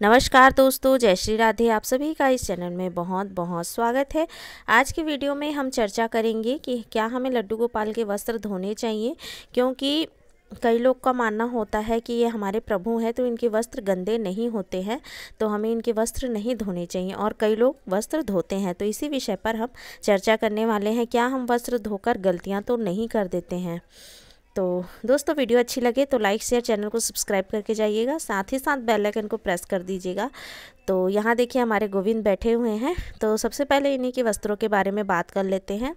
नमस्कार दोस्तों, जय श्री राधे। आप सभी का इस चैनल में बहुत बहुत स्वागत है। आज की वीडियो में हम चर्चा करेंगे कि क्या हमें लड्डू गोपाल के वस्त्र धोने चाहिए, क्योंकि कई लोग का मानना होता है कि ये हमारे प्रभु हैं तो इनके वस्त्र गंदे नहीं होते हैं, तो हमें इनके वस्त्र नहीं धोने चाहिए, और कई लोग वस्त्र धोते हैं। तो इसी विषय पर हम चर्चा करने वाले हैं। क्या हम वस्त्र धोकर गलतियाँ तो नहीं कर देते हैं? तो दोस्तों, वीडियो अच्छी लगे तो लाइक शेयर, चैनल को सब्सक्राइब करके जाइएगा, साथ ही साथ बेल आइकन को प्रेस कर दीजिएगा। तो यहाँ देखिए हमारे गोविंद बैठे हुए हैं। तो सबसे पहले इन्हीं के वस्त्रों के बारे में बात कर लेते हैं।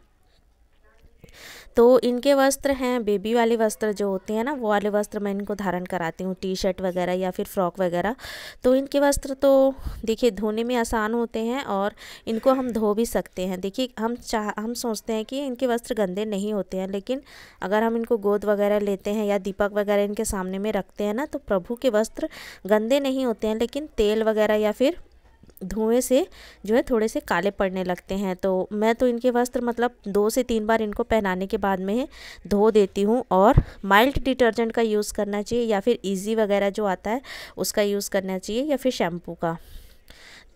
तो इनके वस्त्र हैं बेबी वाले वस्त्र जो होते हैं ना, वो वाले वस्त्र मैं इनको धारण कराती हूँ, टी शर्ट वगैरह या फिर फ्रॉक वगैरह। तो इनके वस्त्र तो देखिए धोने में आसान होते हैं और इनको हम धो भी सकते हैं। देखिए हम सोचते हैं कि इनके वस्त्र गंदे नहीं होते हैं, लेकिन अगर हम इनको गोद वगैरह लेते हैं या दीपक वगैरह इनके सामने में रखते हैं ना, तो प्रभु के वस्त्र गंदे नहीं होते हैं, लेकिन तेल वगैरह या फिर धुएं से जो है थोड़े से काले पड़ने लगते हैं। तो मैं तो इनके वस्त्र मतलब 2 से 3 बार इनको पहनाने के बाद में धो देती हूँ, और माइल्ड डिटर्जेंट का यूज़ करना चाहिए या फिर इजी वगैरह जो आता है उसका यूज़ करना चाहिए, या फिर शैम्पू का।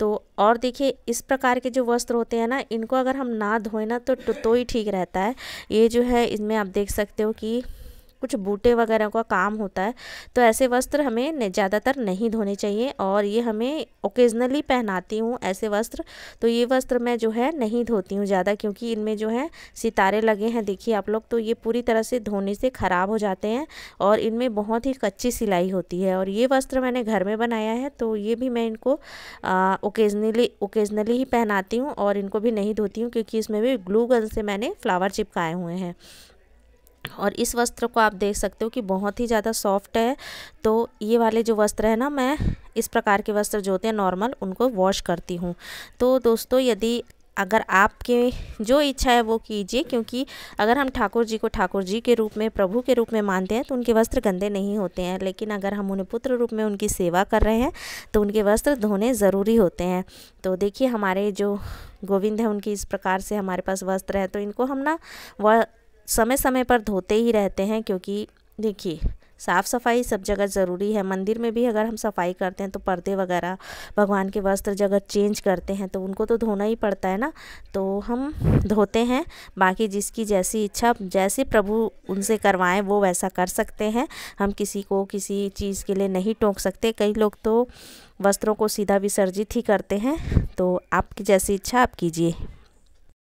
तो और देखिए इस प्रकार के जो वस्त्र होते हैं ना, इनको अगर हम ना धोएं ना तो ही ठीक रहता है। ये जो है इसमें आप देख सकते हो कि कुछ बूटे वगैरह का काम होता है, तो ऐसे वस्त्र हमें ज़्यादातर नहीं धोने चाहिए, और ये हमें ओकेजनली पहनाती हूँ ऐसे वस्त्र। तो ये वस्त्र मैं जो है नहीं धोती हूँ ज़्यादा, क्योंकि इनमें जो है सितारे लगे हैं, देखिए आप लोग, तो ये पूरी तरह से धोने से ख़राब हो जाते हैं और इनमें बहुत ही कच्ची सिलाई होती है। और ये वस्त्र मैंने घर में बनाया है, तो ये भी मैं इनको ओकेजनली ही पहनाती हूँ, और इनको भी नहीं धोती हूँ, क्योंकि इसमें भी ग्लू गन से मैंने फ्लावर चिपकाए हुए हैं। और इस वस्त्र को आप देख सकते हो कि बहुत ही ज़्यादा सॉफ्ट है। तो ये वाले जो वस्त्र है ना, मैं इस प्रकार के वस्त्र जो होते हैं नॉर्मल, उनको वॉश करती हूँ। तो दोस्तों, यदि अगर आपके जो इच्छा है वो कीजिए, क्योंकि अगर हम ठाकुर जी को ठाकुर जी के रूप में, प्रभु के रूप में मानते हैं, तो उनके वस्त्र गंदे नहीं होते हैं। लेकिन अगर हम उन्हें पुत्र रूप में उनकी सेवा कर रहे हैं तो उनके वस्त्र धोने ज़रूरी होते हैं। तो देखिए हमारे जो गोविंद हैं, उनकी इस प्रकार से हमारे पास वस्त्र है, तो इनको हम ना वह समय समय पर धोते ही रहते हैं, क्योंकि देखिए साफ़ सफाई सब जगह ज़रूरी है। मंदिर में भी अगर हम सफाई करते हैं तो पर्दे वगैरह, भगवान के वस्त्र जगह चेंज करते हैं तो उनको तो धोना ही पड़ता है ना, तो हम धोते हैं। बाकी जिसकी जैसी इच्छा, जैसे प्रभु उनसे करवाएं वो वैसा कर सकते हैं। हम किसी को किसी चीज़ के लिए नहीं टोक सकते। कई लोग तो वस्त्रों को सीधा विसर्जित ही करते हैं। तो आपकी जैसी इच्छा आप कीजिए।